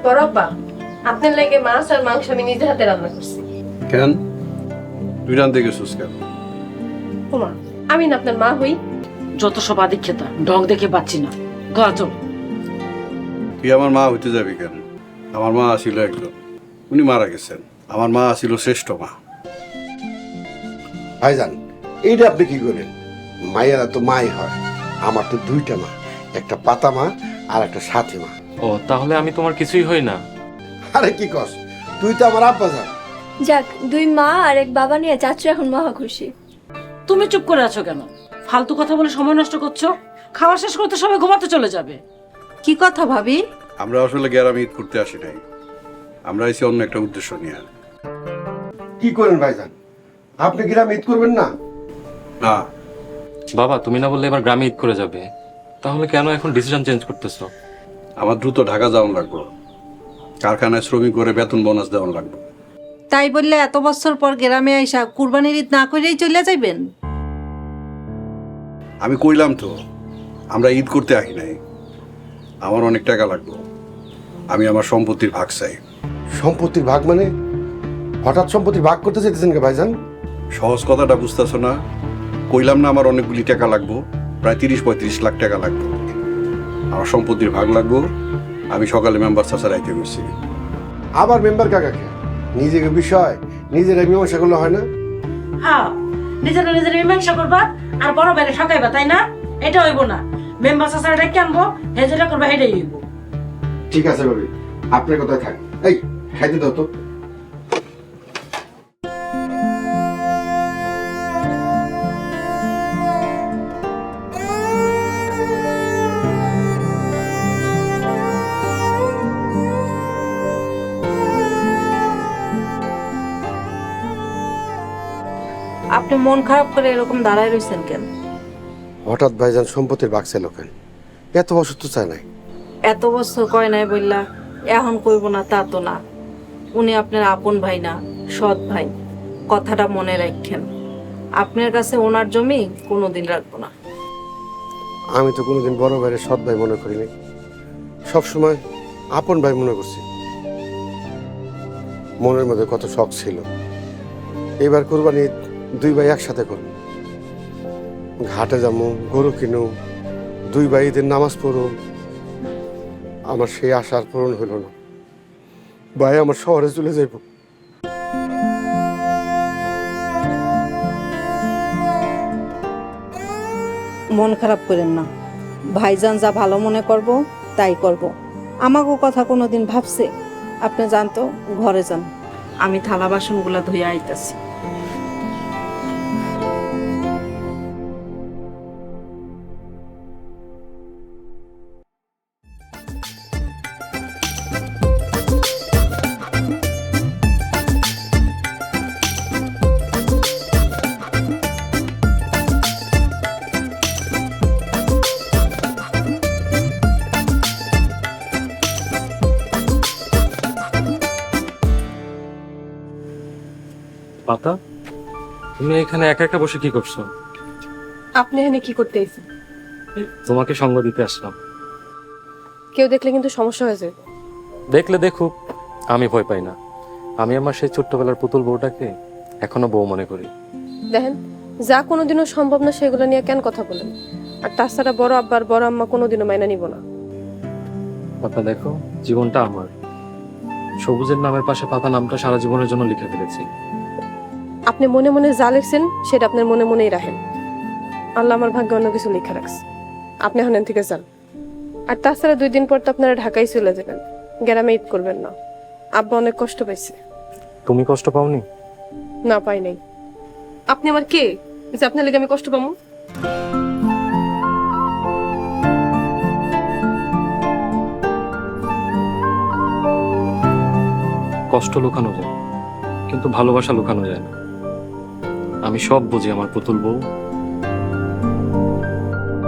বড়াব্বা, আপনার লাগে মাছ আর মাংস আমি নিজে হাতে রান্না করছি। কেন তুই রান্ধতে গেছিস কেন? ওমা, আমি না আপনার মা হই? যত সব আদিক খেতা ঢং দেখে পাচ্ছি না। ঘর চল। তুই আমার মা হইতে যাবি কেন? আমার মা ছিল একজন, উনি মারা গেছেন। আমার মা ছিল শ্রেষ্ঠ মা। ভাইজান, এইটা আপনি কি করেন? মায়েরা তো মাই হয়। আমার তো দুইটা মা, একটা পাতা মা আর একটা সাথী মা। ও তাহলে আমি তোমার কিছুই হই না? আরে কি কস, তুই তো আমার আব্বা যান। যাক, দুই মা আর এক বাবা নিয়ে চাচু এখন মহা খুশি। তুমি চুপ করে আছো কেন? ফালতু কথা বলে সময় নষ্ট করছো। খাওয়া শেষ করতে সবাই ঘুমাতে চলে যাবে। কি কথা ভাবি? আমরা আসলে গ্রামে ঈদ করতে আসি নাই, আমরা এসে অন্য একটা উদ্দেশ্য নিয়ে। কি করেন ভাইজান, আপনি গ্রামে ঈদ করবেন না? না, বাবা তুমি না বললে এবার গ্রামে ঈদ করে যাবে, তাহলে কেন এখন ডিসিশন চেঞ্জ করতেছো? আমার দ্রুত ঢাকা যাওয়ান লাগবো, কারখানায় শ্রমিক করে বেতন বোনাস দেওয়ান লাগবে। তাই বললে এত বছর পর গ্রামে আইসা কুরবানির ঈদ না করেই চলে যাইবেন? আমি কইলাম তো আমরা ঈদ করতে আসি নাই, আমার অনেক টাকা লাগবে, আমি আমার সম্পত্তির ভাগ চাই। সম্পত্তির ভাগ মানে? হঠাৎ সম্পত্তির ভাগ করতে চাইতেছেন কে ভাইজান? সহজ কথাটা বুঝতেছো না? কইলাম না আমার অনেকগুলি টাকা লাগবো, প্রায় 30-35 লাখ টাকা লাগবে। আমার সম্পত্তির ভাগ লাগবো। আমি সকালে মেম্বার চাচা রাইতে গেছি। আবার মেম্বার কাকাকে নিজেকে বিষয় নিজেরা মীমাংসা করলে হয় না? হ্যাঁ, নিজেরা নিজের মীমাংসা করবা আর বড় বাইরে ঠকাইবা, তাই না? এটা হইব না। মেম্বার চাচারা ডেকে আনবো, হে যেটা করবা সেটাই হইব। ঠিক আছে ভাবি, আপনার কথাই থাক। এই খাইতে দাও তো। আপনি মন খারাপ করে এরকম দাঁড়ায় রইছেন কেন? হঠাৎ ভাইজান সম্পত্তির ভাগ চাইল কেন? এত বছর তো চায় নাই। এত বছর কয় নাই বললা এখন কইব না তা তো না। উনি আপনার আপন ভাই না, সৎ ভাই। কথাটা মনে রাখেন। আপনার কাছে ওনার জমি কোনোদিন রাখবো না। আমি তো কোনোদিন বড় ভাইয়ের সৎ ভাই মনে করিনি, সবসময় আপন ভাই মনে করছি। মনের মধ্যে কত শখ ছিল, এবার কোরবানি দুই ভাই একসাথে করব। ঘাটে যাবো, গরু কিনু, দুই ভাই ঈদের নামাজ পড়ো। আমার সেই আশার পূরণ হইল না। ভাই আমার শহরে চলে যাইব। মন খারাপ করেন না। ভাইজান যা ভালো মনে করব তাই করব। আমাকেও কথা কোনোদিন ভাবছে? আপনি জানতো, ঘরে যান, আমি থালা বাসনগুলা ধুয়ে আইতাছি। পাতা, তুমি এখানে একা একা বসে কি করছো? আপনি এখানে কি করতে এসেছেন? তোমাকে সঙ্গ দিতে আসলাম। কেউ দেখলে কিন্তু সমস্যা হয়ে যাবে। দেখলে দেখুক, আমি ভয় পাই না। আমি আমার সেই ছোট্টবেলার পুতুল বউটাকে এখনো বউ মনে করি। দেখেন, যা কোনোদিনও সম্ভব না সেগুলো নিয়ে কেন কথা বলেন? আর তাছাড়া বড় আব্বার বড় আম্মা কোনোদিনও মাইনা নিব না। পাতা দেখো, জীবনটা আমার। সবুজের নামের পাশে পাতা নামটা সারা জীবনের জন্য লিখে ফেলেছি। আপনি মনে মনে যা লিখছেন সেটা আপনার মনে মনেই রাখেন। আল্লাহ আমার ভাগ্যে অন্য কিছু লিখে রাখছে। আপনি এখন থেকে যান। আর তাছাড়া 2 দিন পর তো আপনারা ঢাকায় চলে যাবেন, গ্রামে ঈদ করবেন না। আব্বা অনেক কষ্ট পাইছে। তুমি কষ্ট পাওনি? না, পাই নাই। আপনি আমার কে যে আপনার লেগে আমি কষ্ট পাবো? কষ্ট লুকানো যায়, কিন্তু ভালোবাসা লুকানো যায় না। আমি সব বুঝি আমার পুতুল বউ।